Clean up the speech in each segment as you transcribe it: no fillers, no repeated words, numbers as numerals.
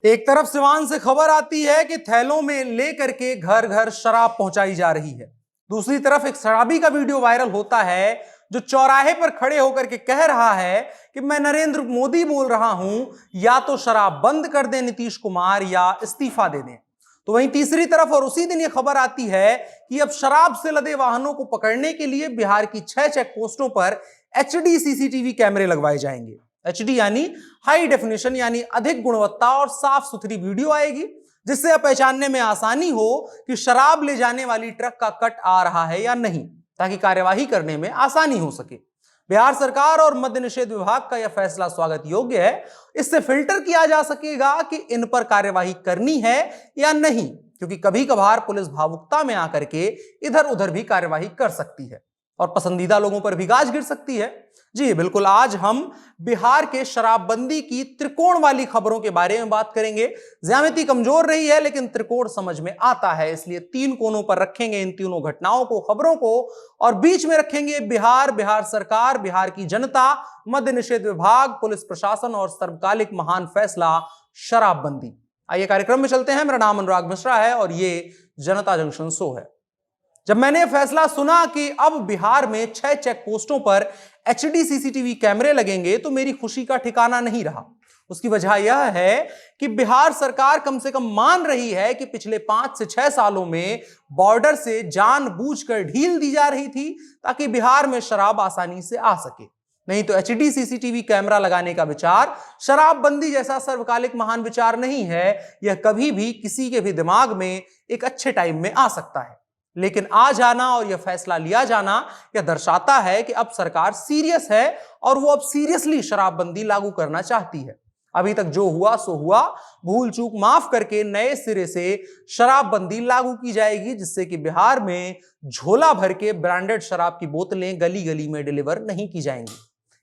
एक तरफ सिवान से खबर आती है कि थैलों में लेकर के घर घर शराब पहुंचाई जा रही है। दूसरी तरफ एक शराबी का वीडियो वायरल होता है जो चौराहे पर खड़े होकर के कह रहा है कि मैं नरेंद्र मोदी बोल रहा हूं, या तो शराब बंद कर दें नीतीश कुमार या इस्तीफा दे दें। तो वहीं तीसरी तरफ और उसी दिन यह खबर आती है कि अब शराब से लदे वाहनों को पकड़ने के लिए बिहार की 6 चेक पोस्टों पर एचडी सीसीटीवी कैमरे लगवाए जाएंगे। एचडी यानी हाई डेफिनेशन, यानी अधिक गुणवत्ता और साफ सुथरी वीडियो आएगी, जिससे अब पहचानने में आसानी हो कि शराब ले जाने वाली ट्रक का कट आ रहा है या नहीं, ताकि कार्यवाही करने में आसानी हो सके। बिहार सरकार और मद्य निषेध विभाग का यह फैसला स्वागत योग्य है। इससे फिल्टर किया जा सकेगा कि इन पर कार्यवाही करनी है या नहीं, क्योंकि कभी कभार पुलिस भावुकता में आकर के इधर उधर भी कार्यवाही कर सकती है और पसंदीदा लोगों पर भी गाज गिर सकती है। जी बिल्कुल, आज हम बिहार के शराबबंदी की त्रिकोण वाली खबरों के बारे में बात करेंगे। ज्यामिति कमजोर रही है लेकिन त्रिकोण समझ में आता है, इसलिए 3 कोनों पर रखेंगे इन तीनों घटनाओं को, खबरों को, और बीच में रखेंगे बिहार, बिहार सरकार, बिहार की जनता, मद्य निषेध विभाग, पुलिस प्रशासन और सर्वकालिक महान फैसला शराबबंदी। आइए कार्यक्रम में चलते हैं। मेरा नाम अनुराग मिश्रा है और ये जनता जंक्शन शो है। जब मैंने फैसला सुना कि अब बिहार में 6 चेक पोस्टों पर एचडी सीसीटीवी कैमरे लगेंगे तो मेरी खुशी का ठिकाना नहीं रहा। उसकी वजह यह है कि बिहार सरकार कम से कम मान रही है कि पिछले 5 से 6 सालों में बॉर्डर से जानबूझकर ढील दी जा रही थी ताकि बिहार में शराब आसानी से आ सके। नहीं तो एचडी सीसीटीवी कैमरा लगाने का विचार शराबबंदी जैसा सर्वकालिक महान विचार नहीं है। यह कभी भी किसी के भी दिमाग में एक अच्छे टाइम में आ सकता है, लेकिन आ जाना और यह फैसला लिया जाना यह दर्शाता है कि अब सरकार सीरियस है और वो अब सीरियसली शराबबंदी लागू करना चाहती है। अभी तक जो हुआ सो हुआ, भूल चूक माफ करके नए सिरे से शराबबंदी लागू की जाएगी, जिससे कि बिहार में झोला भर के ब्रांडेड शराब की बोतलें गली गली में डिलीवर नहीं की जाएंगी।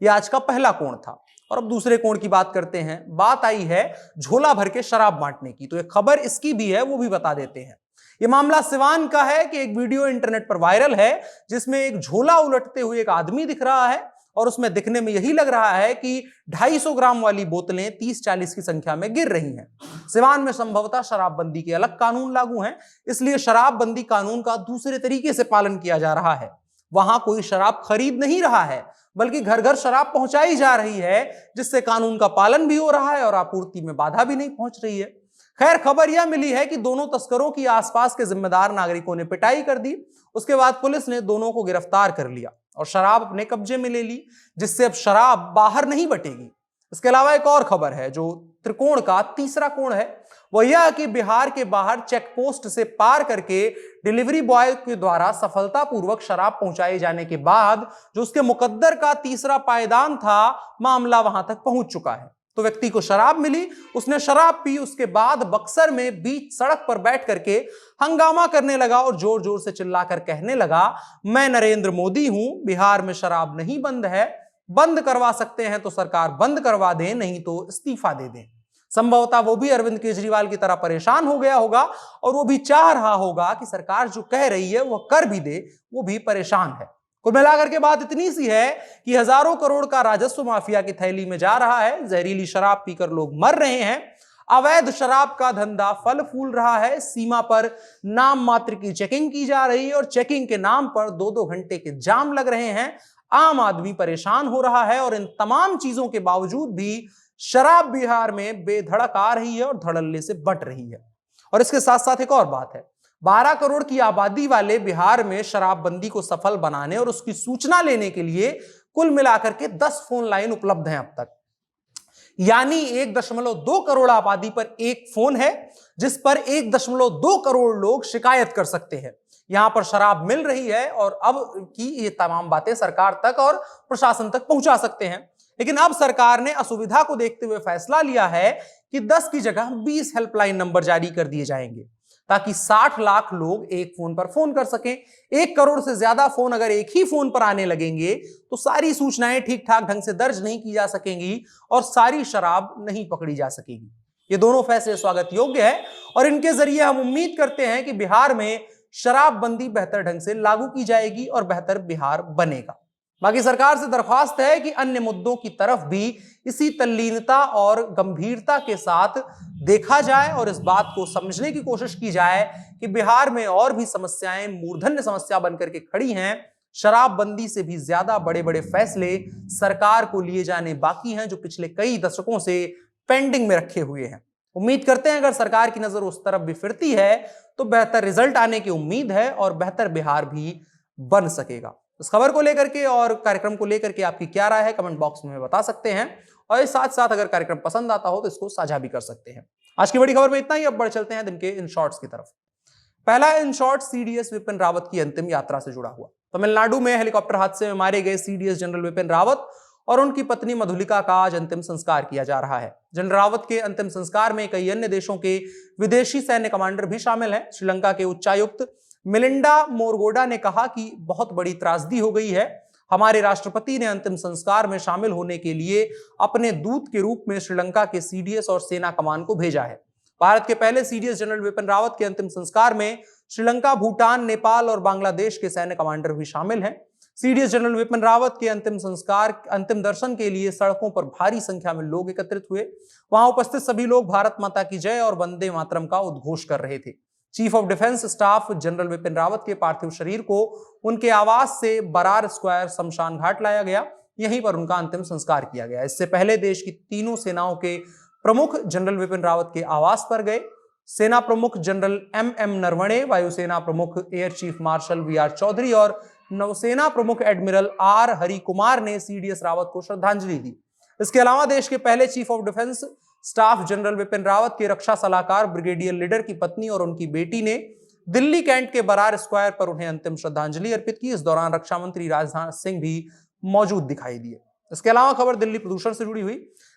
यह आज का पहला कोण था और अब दूसरे कोण की बात करते हैं। बात आई है झोला भर के शराब बांटने की, तो एक खबर इसकी भी है, वो भी बता देते हैं। यह मामला सिवान का है कि एक वीडियो इंटरनेट पर वायरल है जिसमें एक झोला उलटते हुए एक आदमी दिख रहा है और उसमें दिखने में यही लग रहा है कि 250 ग्राम वाली बोतलें 30-40 की संख्या में गिर रही हैं। सिवान में संभवतः शराबबंदी के अलग कानून लागू हैं, इसलिए शराबबंदी कानून का दूसरे तरीके से पालन किया जा रहा है। वहां कोई शराब खरीद नहीं रहा है, बल्कि घर घर शराब पहुंचाई जा रही है, जिससे कानून का पालन भी हो रहा है और आपूर्ति में बाधा भी नहीं पहुंच रही है। खैर, खबर यह मिली है कि दोनों तस्करों की आसपास के जिम्मेदार नागरिकों ने पिटाई कर दी। उसके बाद पुलिस ने दोनों को गिरफ्तार कर लिया और शराब अपने कब्जे में ले ली, जिससे अब शराब बाहर नहीं बटेगी। इसके अलावा एक और खबर है जो त्रिकोण का तीसरा कोण है, वह यह कि बिहार के बाहर चेक पोस्ट से पार करके डिलीवरी बॉय के द्वारा सफलतापूर्वक शराब पहुंचाए जाने के बाद जो उसके मुकद्दर का तीसरा पायदान था, मामला वहां तक पहुंच चुका है। तो व्यक्ति को शराब मिली, उसने शराब पी, उसके बाद बक्सर में बीच सड़क पर बैठ करके हंगामा करने लगा और जोर जोर से चिल्लाकर कहने लगा, मैं नरेंद्र मोदी हूं, बिहार में शराब नहीं बंद है, बंद करवा सकते हैं तो सरकार बंद करवा दें, नहीं तो इस्तीफा दे दें। संभवतः वो भी अरविंद केजरीवाल की तरह परेशान हो गया होगा और वो भी चाह रहा होगा कि सरकार जो कह रही है वह कर भी दे, वो भी परेशान है। कुल मिलाकर के बात इतनी सी है कि हजारों करोड़ का राजस्व माफिया की थैली में जा रहा है, जहरीली शराब पीकर लोग मर रहे हैं, अवैध शराब का धंधा फल फूल रहा है, सीमा पर नाम मात्र की चेकिंग की जा रही है और चेकिंग के नाम पर 2-2 घंटे के जाम लग रहे हैं। आम आदमी परेशान हो रहा है और इन तमाम चीजों के बावजूद भी शराब बिहार में बेधड़क आ रही है और धड़ल्ले से बट रही है। और इसके साथ साथ एक और बात है, 12 करोड़ की आबादी वाले बिहार में शराबबंदी को सफल बनाने और उसकी सूचना लेने के लिए कुल मिलाकर के 10 फोन लाइन उपलब्ध हैं अब तक। यानी 1.2 करोड़ आबादी पर एक फोन है जिस पर 1.2 करोड़ लोग शिकायत कर सकते हैं। यहां पर शराब मिल रही है और अब की ये तमाम बातें सरकार तक और प्रशासन तक पहुंचा सकते हैं। लेकिन अब सरकार ने असुविधा को देखते हुए फैसला लिया है कि 10 की जगह 20 हेल्पलाइन नंबर जारी कर दिए जाएंगे ताकि 60 लाख लोग एक फोन पर फोन कर सकें। 1 करोड़ से ज्यादा फोन अगर एक ही फोन पर आने लगेंगे तो सारी सूचनाएं ठीक ठाक ढंग से दर्ज नहीं की जा सकेंगी और सारी शराब नहीं पकड़ी जा सकेगी। ये दोनों फैसले स्वागत योग्य है और इनके जरिए हम उम्मीद करते हैं कि बिहार में शराबबंदी बेहतर ढंग से लागू की जाएगी और बेहतर बिहार बनेगा। बाकी सरकार से दरख्वास्त है कि अन्य मुद्दों की तरफ भी इसी तल्लीनता और गंभीरता के साथ देखा जाए और इस बात को समझने की कोशिश की जाए कि बिहार में और भी समस्याएं मूर्धन्य समस्या बनकर के खड़ी हैं। शराबबंदी से भी ज्यादा बड़े बड़े फैसले सरकार को लिए जाने बाकी हैं, जो पिछले कई दशकों से पेंडिंग में रखे हुए हैं। उम्मीद करते हैं अगर सरकार की नजर उस तरफ भी फिरती है तो बेहतर रिजल्ट आने की उम्मीद है और बेहतर बिहार भी बन सकेगा। इस खबर को लेकर के और कार्यक्रम को लेकर के आपकी क्या राय है कमेंट बॉक्स में बता सकते हैं, और इस साथ साथ अगर कार्यक्रम पसंद आता हो तो इसको साझा भी कर सकते हैं। आज की बड़ी खबर में इतना ही। अब बढ़ चलते हैं दिन के इन शॉर्ट्स की तरफ। पहला in short CDS Vipin Rawat की अंतिम यात्रा से जुड़ा हुआ। तमिलनाडु में हेलीकॉप्टर हादसे में मारे गए सीडीएस जनरल विपिन रावत और उनकी पत्नी मधुलिका का आज अंतिम संस्कार किया जा रहा है। जनरल रावत के अंतिम संस्कार में कई अन्य देशों के विदेशी सैन्य कमांडर भी शामिल हैं। श्रीलंका के उच्चायुक्त मिलिंडा मोरगोडा ने कहा कि बहुत बड़ी त्रासदी हो गई है। हमारे राष्ट्रपति ने अंतिम संस्कार में शामिल होने के लिए अपने दूत के रूप में श्रीलंका के सीडीएस और सेना कमान को भेजा है। भारत के पहले सीडीएस जनरल विपिन रावत के अंतिम संस्कार में श्रीलंका, भूटान, नेपाल और बांग्लादेश के सैन्य कमांडर भी शामिल हैं। सीडीएस जनरल विपिन रावत के अंतिम दर्शन के लिए सड़कों पर भारी संख्या में लोग एकत्रित हुए। वहां उपस्थित सभी लोग भारत माता की जय और वंदे मातरम का उद्घोष कर रहे थे। Chief of defence staff general Vipin Rawat के पार्थिव शरीर को उनके आवास से बरार स्क्वायर शमशान घाट लाया गया। यहीं पर उनका अंतिम संस्कार किया गया। इससे पहले देश की तीनों सेनाओं के प्रमुख जनरल विपिन रावत के आवास पर गए। सेना प्रमुख जनरल एम नरवणे, वायुसेना प्रमुख air chief marshal V R. Chaudhari और नौसेना प्रमुख एडमिरल आर हरि कुमार ने सीडीएस रावत को श्रद्धांजलि दी। इसके अलावा देश के पहले chief of defence staff general Vipin Rawat के रक्षा सलाहकार ब्रिगेडियर लीडर की पत्नी और उनकी बेटी ने दिल्ली कैंट के बरार स्क्वायर पर उन्हें अंतिम श्रद्धांजलि अर्पित की। इस दौरान रक्षा मंत्री राजनाथ सिंह भी मौजूद दिखाई दिए। इसके अलावा खबर दिल्ली प्रदूषण से जुड़ी हुई।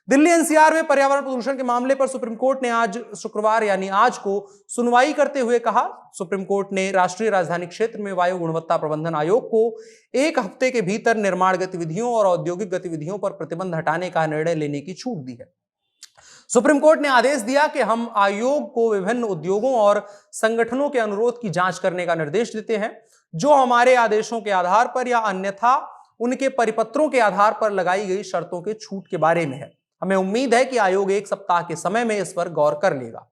दिल्ली एनसीआर में पर्यावरण प्रदूषण के मामले पर सुप्रीम कोर्ट ने आज शुक्रवार यानी आज को सुनवाई करते हुए कहा। सुप्रीम कोर्ट ने राष्ट्रीय राजधानी क्षेत्र में वायु गुणवत्ता प्रबंधन आयोग को 1 हफ्ते के भीतर निर्माण गतिविधियों और औद्योगिक गतिविधियों पर प्रतिबंध हटाने का निर्णय लेने की छूट दी है। सुप्रीम कोर्ट ने आदेश दिया कि हम आयोग को विभिन्न उद्योगों और संगठनों के अनुरोध की जांच करने का निर्देश देते हैं, जो हमारे आदेशों के आधार पर या अन्यथा उनके परिपत्रों के आधार पर लगाई गई शर्तों के छूट के बारे में है। हमें उम्मीद है कि आयोग 1 सप्ताह के समय में इस पर गौर कर लेगा।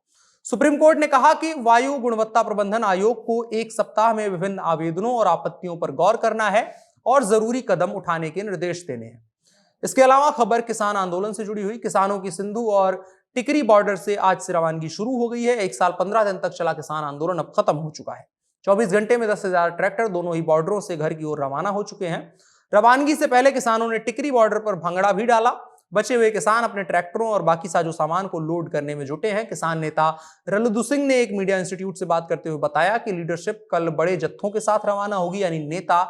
सुप्रीम कोर्ट ने कहा कि वायु गुणवत्ता प्रबंधन आयोग को 1 सप्ताह में विभिन्न आवेदनों और आपत्तियों पर गौर करना है और जरूरी कदम उठाने के निर्देश देने हैं। इसके अलावा खबर किसान आंदोलन से जुड़ी हुई। किसानों की सिंधु और टिकरी बॉर्डर से आज से रवानगी शुरू हो गई है। 1 साल 15 दिन तक चला किसान आंदोलन अब खत्म हो चुका है। 24 घंटे में 10,000 ट्रैक्टर दोनों ही बॉर्डरों से घर की ओर रवाना हो चुके हैं। रवानगी से पहले किसानों ने टिकरी बॉर्डर पर भंगड़ा भी डाला। बचे हुए किसान अपने ट्रैक्टरों और बाकी साजो सामान को लोड करने में जुटे हैं। किसान नेता रलुदु सिंह ने एक मीडिया इंस्टीट्यूट से बात करते हुए बताया कि लीडरशिप कल बड़े जत्थों के साथ रवाना होगी, यानी नेता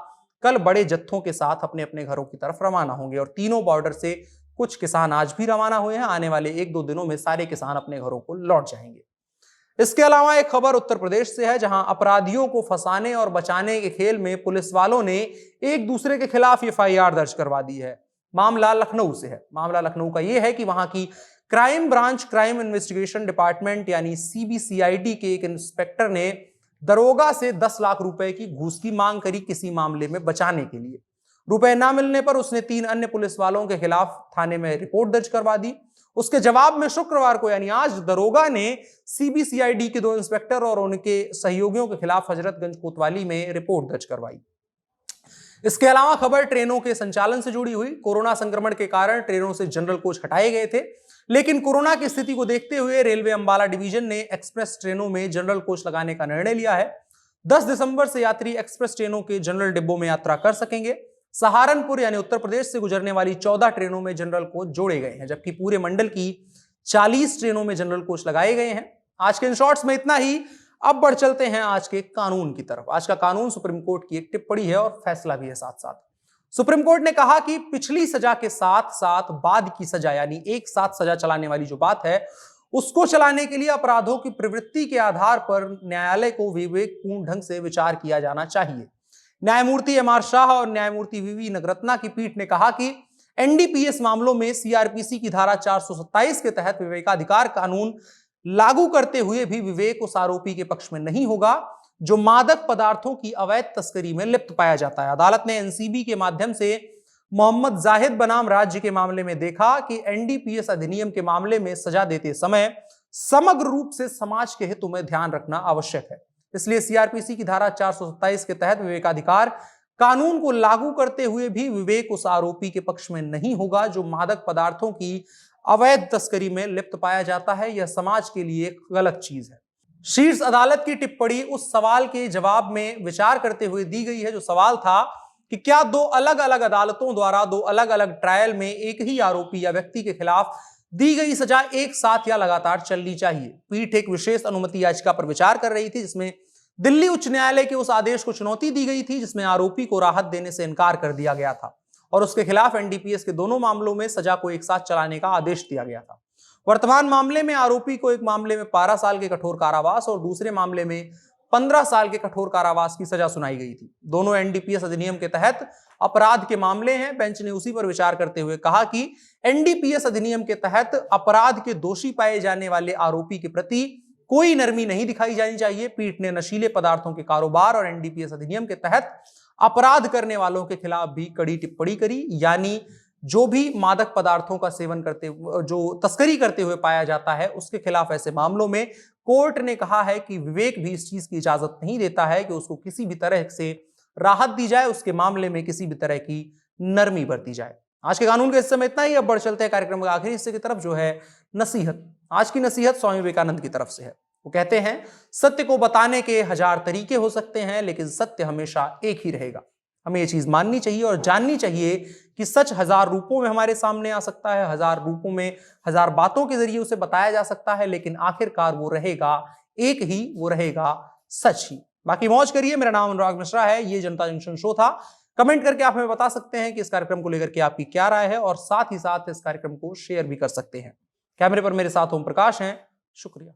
कल बड़े जत्थों के साथ अपने अपने घरों की तरफ रवाना होंगे और तीनों बॉर्डर से कुछ किसान आज भी रवाना हुए हैं। आने वाले 1-2 दिनों में सारे किसान अपने घरों को लौट जाएंगे। इसके अलावा एक खबर उत्तर प्रदेश से है, जहां अपराधियों को फंसाने और बचाने के खेल में पुलिस वालों ने एक दूसरे के खिलाफ एफआईआर दर्ज करवा दी है। मामला लखनऊ से है। मामला लखनऊ का यह है कि वहां की crime branch crime investigation department यानी सीबीसीआईडी के एक इंस्पेक्टर ने दरोगा से 10 लाख रुपए की घूस की मांग करी किसी मामले में बचाने के लिए। रुपए ना मिलने पर उसने 3 अन्य पुलिस वालों के खिलाफ थाने में रिपोर्ट दर्ज करवा दी। उसके जवाब में शुक्रवार को यानी आज दरोगा ने सीबीसीआईडी के 2 इंस्पेक्टर और उनके सहयोगियों के खिलाफ हजरतगंज कोतवाली में रिपोर्ट दर्ज करवाई। इसके अलावा खबर ट्रेनों के संचालन से जुड़ी हुई। कोरोना संक्रमण के कारण ट्रेनों से जनरल कोच हटाए गए थे, लेकिन कोरोना की स्थिति को देखते हुए रेलवे अंबाला डिवीजन ने एक्सप्रेस ट्रेनों में जनरल कोच लगाने का निर्णय लिया है। 10 दिसंबर से यात्री एक्सप्रेस ट्रेनों के जनरल डिब्बों में यात्रा कर सकेंगे। सहारनपुर यानी उत्तर प्रदेश से गुजरने वाली 14 ट्रेनों में जनरल कोच जोड़े गए हैं, जबकि पूरे मंडल की 40 ट्रेनों में जनरल कोच लगाए गए हैं। आज के इन शॉर्ट्स में इतना ही। अब बढ़ चलते हैं आज के कानून की तरफ। आज का कानून सुप्रीम कोर्ट की एक टिप्पणी है और फैसला भी है साथ साथ। सुप्रीम कोर्ट ने कहा कि पिछली सजा के साथ साथ बाद की सजा यानी एक साथ सजा चलाने वाली जो बात है, उसको चलाने के लिए अपराधों की प्रवृत्ति के आधार पर न्यायालय को विवेकपूर्ण ढंग से विचार किया जाना चाहिए। न्यायमूर्ति एम आर शाह और न्यायमूर्ति वीवी नगरत्ना की पीठ ने कहा कि एनडीपीएस मामलों में सीआरपीसी की धारा 427 के तहत विवेकाधिकार कानून लागू करते हुए भी विवेक उस आरोपी के पक्ष में नहीं होगा जो मादक पदार्थों की अवैध तस्करी में लिप्त पाया जाता है। अदालत ने एनसीबी के माध्यम से मोहम्मद जाहिद बनाम राज्य के मामले में देखा कि एनडीपीएस अधिनियम के मामले में सजा देते समय समग्र रूप से समाज के हितों में ध्यान रखना आवश्यक है। इसलिए सीआरपीसी की धारा 427 के तहत विवेकाधिकार कानून को लागू करते हुए भी विवेक उस आरोपी के पक्ष में नहीं होगा जो मादक पदार्थों की अवैध तस्करी में लिप्त पाया जाता है। यह समाज के लिए एक गलत चीज है। शीर्ष अदालत की टिप्पणी उस सवाल के जवाब में विचार करते हुए दी गई है जो सवाल था कि क्या दो अलग अलग अदालतों द्वारा दो अलग अलग ट्रायल में एक ही आरोपी या व्यक्ति के खिलाफ दी गई सजा एक साथ या लगातार चलनी चाहिए। पीठ एक विशेष अनुमति याचिका पर विचार कर रही थी जिसमें दिल्ली उच्च न्यायालय के उस आदेश को चुनौती दी गई थी जिसमें आरोपी को राहत देने से इनकार कर दिया गया था और उसके खिलाफ एनडीपीएस के दोनों मामलों में सजा को एक साथ चलाने का आदेश दिया गया था। वर्तमान मामले में आरोपी को एक मामले में 12 साल के कठोर कारावास और दूसरे मामले में 15 साल के कठोर कारावास की सजा सुनाई गई थी। दोनों एनडीपीएस अधिनियम के तहत अपराध के मामले हैं। बेंच ने उसी पर विचार करते हुए कहा कि एनडीपीएस अधिनियम के तहत अपराध के दोषी पाए जाने वाले आरोपी के प्रति कोई नरमी नहीं दिखाई जानी चाहिए। पीठ ने नशीले पदार्थों के कारोबार और एनडीपीएस अधिनियम के तहत अपराध करने वालों के खिलाफ भी कड़ी टिप्पणी करी, यानी जो भी मादक पदार्थों का सेवन करते, जो तस्करी करते हुए पाया जाता है उसके खिलाफ ऐसे मामलों में कोर्ट ने कहा है कि विवेक भी इस चीज की इजाजत नहीं देता है कि उसको किसी भी तरह से राहत दी जाए, उसके मामले में किसी भी तरह की नरमी बरती जाए। आज के कानून के हिस्से में इतना ही। अब बढ़ चलते हैं कार्यक्रम के आखिरी हिस्से की तरफ जो है नसीहत। आज की नसीहत स्वामी विवेकानंद की तरफ से है। वो कहते हैं सत्य को बताने के 1000 तरीके हो सकते हैं लेकिन सत्य हमेशा एक ही रहेगा। हमें ये चीज माननी चाहिए और जाननी चाहिए कि सच 1000 रूपों में हमारे सामने आ सकता है, 1000 रूपों में 1000 बातों के जरिए उसे बताया जा सकता है, लेकिन आखिरकार वो रहेगा एक ही, वो रहेगा सच ही। बाकी मौज करिए। मेरा नाम अनुराग मिश्रा है। ये जनता जंक्शन शो था। कमेंट करके आप हमें बता सकते हैं कि इस कार्यक्रम को लेकर के आपकी क्या राय है और साथ ही साथ इस कार्यक्रम को शेयर भी कर सकते हैं। कैमरे पर मेरे साथ ओम प्रकाश हैं। शुक्रिया।